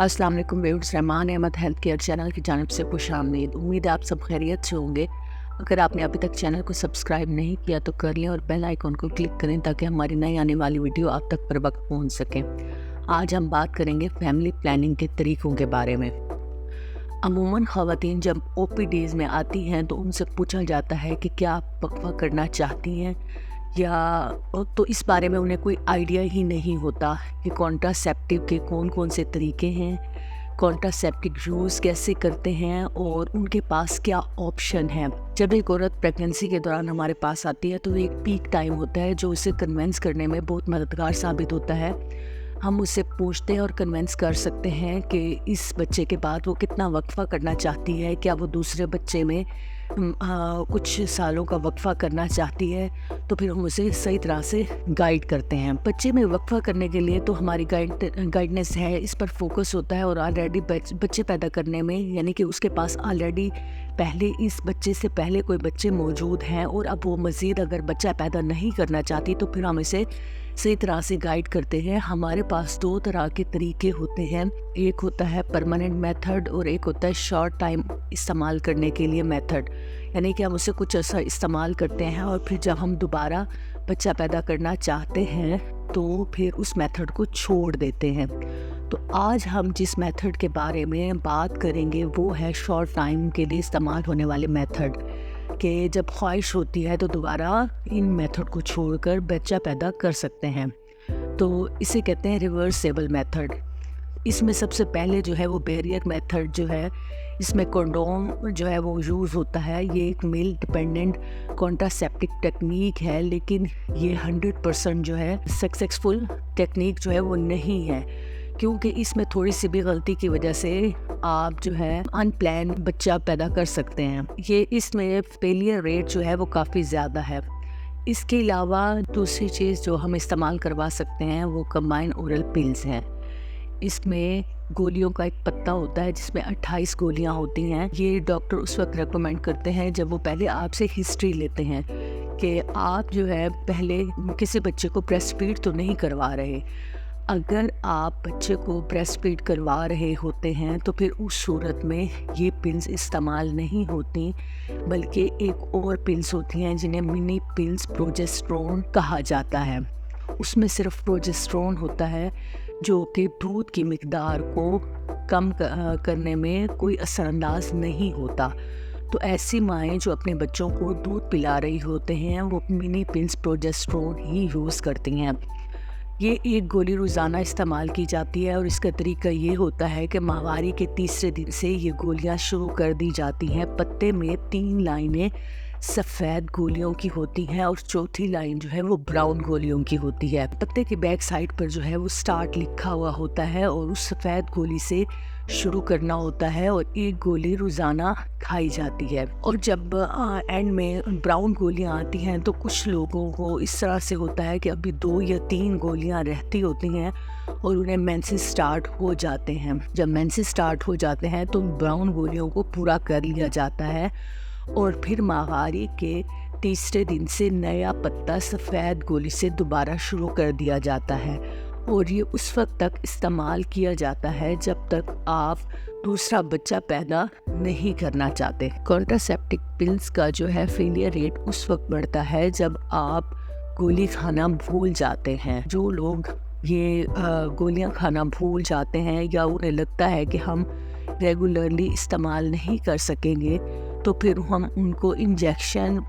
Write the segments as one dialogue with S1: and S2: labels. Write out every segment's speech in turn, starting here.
S1: अस्सलाम वालेकुम viewers, Rahman Ahmed health care channel की जानिब से खुशामदीद। उम्मीद है आप सब खैरियत से होंगे। अगर आपने अभी तक चैनल को सब्सक्राइब नहीं किया तो कर लें और बेल आइकन को क्लिक करें ताकि हमारी नई आने वाली वीडियो आप तक पर वक्त पहुंच सके। आज हम बात करेंगे फैमिली प्लानिंग के तरीक़ों के बारे में। अमूमन ख़वातीन जब OPDs में आती हैं तो उनसे पूछा जाता है कि क्या आप वक्फ़ा करना चाहती हैं, या तो इस बारे में उन्हें कोई आइडिया ही नहीं होता कि कॉन्ट्रासेप्टिव के कौन कौन से तरीके हैं, कॉन्ट्रासेप्टिव यूज़ कैसे करते हैं और उनके पास क्या ऑप्शन है। जब एक औरत प्रेगनेंसी के दौरान हमारे पास आती है तो एक पीक टाइम होता है जो उसे कन्विंस करने में बहुत मददगार साबित होता है। हम उससे पूछते हैं और कन्विंस कर सकते हैं कि इस बच्चे के बाद वो कितना वक्फ़ा करना चाहती है, क्या वो दूसरे बच्चे में कुछ सालों का वक्फ़ा करना चाहती है, तो फिर हम उसे सही तरह से गाइड करते हैं। बच्चे में वक्फ़ा करने के लिए तो हमारी गाइडनेस है, इस पर फोकस होता है और ऑलरेडी बच्चे पैदा करने में, यानी कि उसके पास ऑलरेडी पहले इस बच्चे से पहले कोई बच्चे मौजूद हैं और अब वो मज़ीद अगर बच्चा पैदा नहीं करना चाहती तो फिर हम इसे सही तरह से गाइड करते हैं। हमारे पास दो तरह के तरीके होते हैं, एक होता है परमानेंट मेथड और एक होता है शॉर्ट टाइम इस्तेमाल करने के लिए मेथड, यानी कि हम उसे कुछ ऐसा इस्तेमाल करते हैं और फिर जब हम दोबारा बच्चा पैदा करना चाहते हैं तो फिर उस मेथड को छोड़ देते हैं। तो आज हम जिस मेथड के बारे में बात करेंगे वो है शॉर्ट टाइम के लिए इस्तेमाल होने वाले मेथड, कि जब ख्वाहिश होती है तो दोबारा इन मेथड को छोड़कर बच्चा पैदा कर सकते हैं। तो इसे कहते हैं रिवर्सेबल मेथड। इसमें सबसे पहले जो है वो बैरियर मेथड जो है, इसमें कंडोम जो है वो यूज़ होता है। ये एक मेल डिपेंडेंट कॉन्ट्रासेप्टिव टेक्निक है, लेकिन ये 100% जो है सक्सेसफुल टेक्निक जो है वो नहीं है, क्योंकि इसमें थोड़ी सी भी गलती की वजह से आप जो है अनप्लान बच्चा पैदा कर सकते हैं। ये इसमें फेलियर रेट जो है वो काफ़ी ज़्यादा है। इसके अलावा दूसरी चीज़ जो हम इस्तेमाल करवा सकते हैं वो कंबाइन ओरल पिल्स हैं। इसमें गोलियों का एक पत्ता होता है जिसमें 28 गोलियां होती हैं। ये डॉक्टर उस वक्त रेकमेंड करते हैं जब वो पहले आपसे हिस्ट्री लेते हैं कि आप जो है पहले किसी बच्चे को ब्रेस्ट फीड तो नहीं करवा रहे। अगर आप बच्चे को ब्रेस्ट फीड करवा रहे होते हैं तो फिर उस सूरत में ये पिल्स इस्तेमाल नहीं होती, बल्कि एक और पिल्स होती हैं जिन्हें मिनी पिल्स प्रोजेस्टेरोन कहा जाता है। उसमें सिर्फ प्रोजेस्टेरोन होता है जो कि दूध की मिकदार को कम करने में कोई असरअंदाज नहीं होता। तो ऐसी माएँ जो अपने बच्चों को दूध पिला रही होते हैं वो मिनी पिल्स प्रोजेस्टेरोन ही यूज़ करती हैं। ये एक गोली रोज़ाना इस्तेमाल की जाती है और इसका तरीका ये होता है कि माहवारी के तीसरे दिन से ये गोलियां शुरू कर दी जाती हैं। पत्ते में 3 लाइनें सफ़ेद गोलियों की होती हैं और चौथी लाइन जो है वो ब्राउन गोलियों की होती है। पत्ते के बैक साइड पर जो है वो स्टार्ट लिखा हुआ होता है और उस सफ़ेद गोली से शुरू करना होता है और एक गोली रोज़ाना खाई जाती है। और जब एंड में ब्राउन गोलियां आती हैं तो कुछ लोगों को इस तरह से होता है कि अभी 2 या 3 गोलियां रहती होती हैं और उन्हें मेंसेस स्टार्ट हो जाते हैं। जब मेंसेस स्टार्ट हो जाते हैं तो ब्राउन गोलियों को पूरा कर लिया जाता है और फिर माहवारी के तीसरे दिन से नया पत्ता सफ़ेद गोली से दोबारा शुरू कर दिया जाता है और ये उस वक्त तक इस्तेमाल किया जाता है जब तक आप दूसरा बच्चा पैदा नहीं करना चाहते। कॉन्ट्रासेप्टिव पिल्स का जो है फेलियर रेट उस वक्त बढ़ता है जब आप गोली खाना भूल जाते हैं। जो लोग ये गोलियां खाना भूल जाते हैं या उन्हें लगता है कि हम रेगुलरली इस्तेमाल नहीं कर सकेंगे, तो फिर हम उनको इंजेक्शन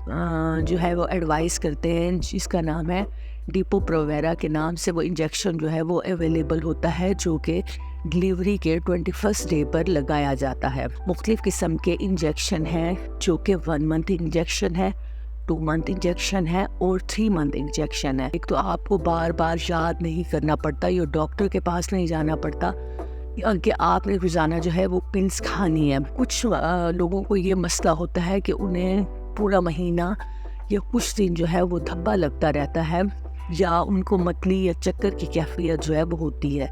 S1: जो है वो एडवाइस करते हैं, जिसका नाम है डिपो-प्रोवेरा के नाम से वो इंजेक्शन जो है वो अवेलेबल होता है, जो कि डिलीवरी के 21st डे पर लगाया जाता है। मुख्तलिफ़ किस्म के इंजेक्शन हैं जो कि 1 मंथ इंजेक्शन है, 2 मंथ इंजेक्शन है और 3 मंथ इंजेक्शन है। एक तो आपको बार बार याद नहीं करना पड़ता, या डॉक्टर के पास नहीं जाना पड़ता कि आपने रोज़ाना जो है वो पिल्स खानी है। कुछ लोगों को ये मसला होता है कि उन्हें पूरा महीना या कुछ दिन जो है वो धब्बा लगता रहता है या उनको मतली या चक्कर की कैफियत जो है वो होती है।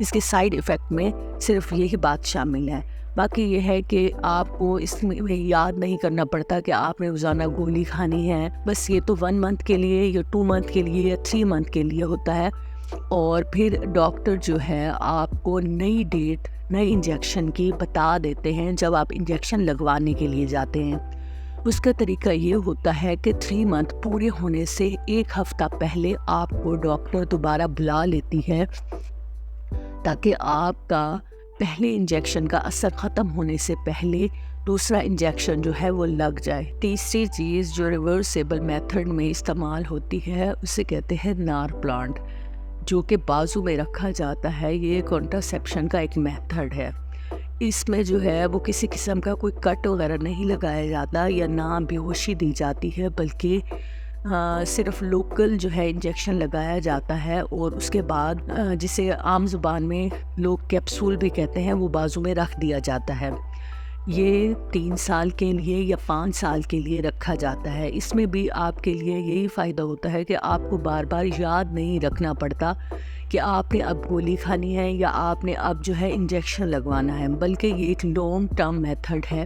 S1: इसके साइड इफ़ेक्ट में सिर्फ यही बात शामिल है। बाकी ये है कि आपको इसमें याद नहीं करना पड़ता कि आपने रोज़ाना गोली खानी है। बस ये तो 1 मंथ के लिए या 2 मंथ के लिए या 3 मंथ के लिए होता है। اور پھر ڈاکٹر جو ہے آپ کو نئی ڈیٹ نئے انجیکشن کی بتا دیتے ہیں جب آپ انجیکشن لگوانے کے لیے جاتے ہیں۔ اس کا طریقہ یہ ہوتا ہے کہ 3 منتھ پورے ہونے سے 1 ہفتہ پہلے آپ کو ڈاکٹر دوبارہ بلا لیتی ہے تاکہ آپ کا پہلے انجیکشن کا اثر ختم ہونے سے پہلے دوسرا انجیکشن جو ہے وہ لگ جائے۔ تیسری چیز جو ریورسیبل میتھڈ میں استعمال ہوتی ہے اسے کہتے ہیں نار پلانٹ، جو کہ بازو میں رکھا جاتا ہے۔ یہ کنٹراسیپشن کا ایک میتھڈ ہے۔ اس میں جو ہے وہ کسی قسم کا کوئی کٹ وغیرہ نہیں لگایا جاتا یا نہ بے ہوشی دی جاتی ہے، بلکہ صرف لوکل جو ہے انجیکشن لگایا جاتا ہے، اور اس کے بعد جسے عام زبان میں لوگ کیپسول بھی کہتے ہیں وہ بازو میں رکھ دیا جاتا ہے۔ یہ 3 سال کے لیے یا 5 سال کے لیے رکھا جاتا ہے۔ اس میں بھی آپ کے لیے یہی فائدہ ہوتا ہے کہ آپ کو بار بار یاد نہیں رکھنا پڑتا کہ آپ نے اب گولی کھانی ہے یا آپ نے اب جو ہے انجیکشن لگوانا ہے، بلکہ یہ ایک لانگ ٹرم میتھڈ ہے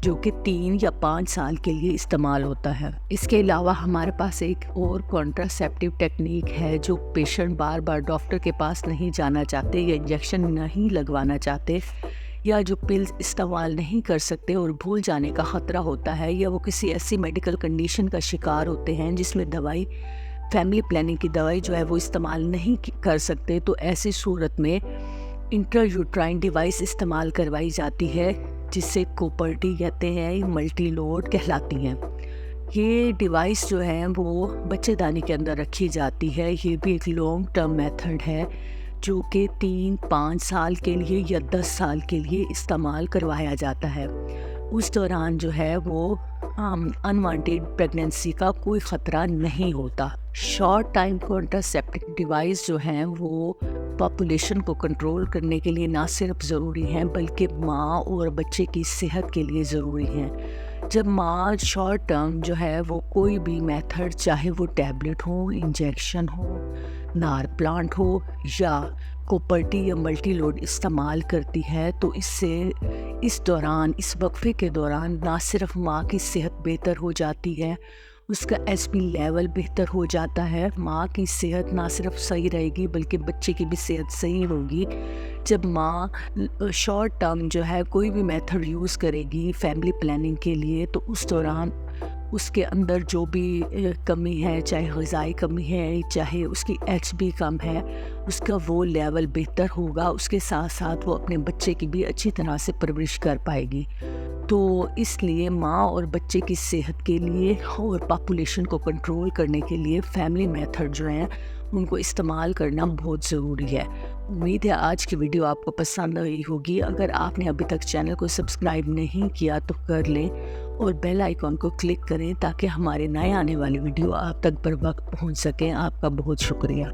S1: جو کہ 3 یا 5 سال کے لیے استعمال ہوتا ہے۔ اس کے علاوہ ہمارے پاس ایک اور کنٹراسیپٹیو ٹیکنیک ہے جو پیشنٹ بار بار ڈاکٹر کے پاس نہیں جانا چاہتے یا انجیکشن نہیں لگوانا چاہتے یا جو پلز استعمال نہیں کر سکتے اور بھول جانے کا خطرہ ہوتا ہے، یا وہ کسی ایسی میڈیکل کنڈیشن کا شکار ہوتے ہیں جس میں دوائی فیملی پلاننگ کی دوائی جو ہے وہ استعمال نہیں کر سکتے، تو ایسی صورت میں انٹرا یوٹرائن ڈیوائس استعمال کروائی جاتی ہے جسے کوپرٹی کہتے ہیں، ملٹی لوڈ کہلاتی ہیں۔ یہ ڈیوائس جو ہے وہ بچے دانی کے اندر رکھی جاتی ہے۔ یہ بھی ایک لانگ ٹرم میتھڈ ہے جو کہ 3-5 سال کے لیے یا 10 سال کے لیے استعمال کروایا جاتا ہے۔ اس دوران جو ہے وہ انوانٹیڈ پریگننسی کا کوئی خطرہ نہیں ہوتا۔ شارٹ ٹائم کنٹراسیپٹیو ڈیوائس جو ہیں وہ پاپولیشن کو کنٹرول کرنے کے لیے نہ صرف ضروری ہیں بلکہ ماں اور بچے کی صحت کے لیے ضروری ہیں۔ جب ماں شارٹ ٹرم جو ہے وہ کوئی بھی میتھڈ، چاہے وہ ٹیبلٹ ہو، انجیکشن ہو، نار پلانٹ ہو یا کوپرٹی یا ملٹی لوڈ استعمال کرتی ہے، تو اس سے اس دوران، اس وقفے کے دوران نہ صرف ماں کی صحت بہتر ہو جاتی ہے، اس کا ایس پی لیول بہتر ہو جاتا ہے، ماں کی صحت نہ صرف صحیح رہے گی بلکہ بچے کی بھی صحت صحیح ہوگی۔ جب ماں شارٹ ٹرم جو ہے کوئی بھی میتھڈ یوز کرے گی فیملی پلاننگ کے لیے، تو اس دوران اس کے اندر جو بھی کمی ہے، چاہے غذائی کمی ہے، چاہے اس کی ایچ بی کم ہے، اس کا وہ لیول بہتر ہوگا۔ اس کے ساتھ ساتھ وہ اپنے بچے کی بھی اچھی طرح سے پرورش کر پائے گی۔ تو اس لیے ماں اور بچے کی صحت کے لیے اور پاپولیشن کو کنٹرول کرنے کے لیے فیملی میتھڈ جو ہیں ان کو استعمال کرنا بہت ضروری ہے۔ امید ہے آج کی ویڈیو آپ کو پسند آئی ہوگی۔ اگر آپ نے ابھی تک چینل کو سبسکرائب نہیں کیا تو کر لیں اور بیل آئیکن کو کلک کریں تاکہ ہمارے نئے آنے والی ویڈیو آپ تک بر وقت پہنچ سکیں۔ آپ کا بہت شکریہ۔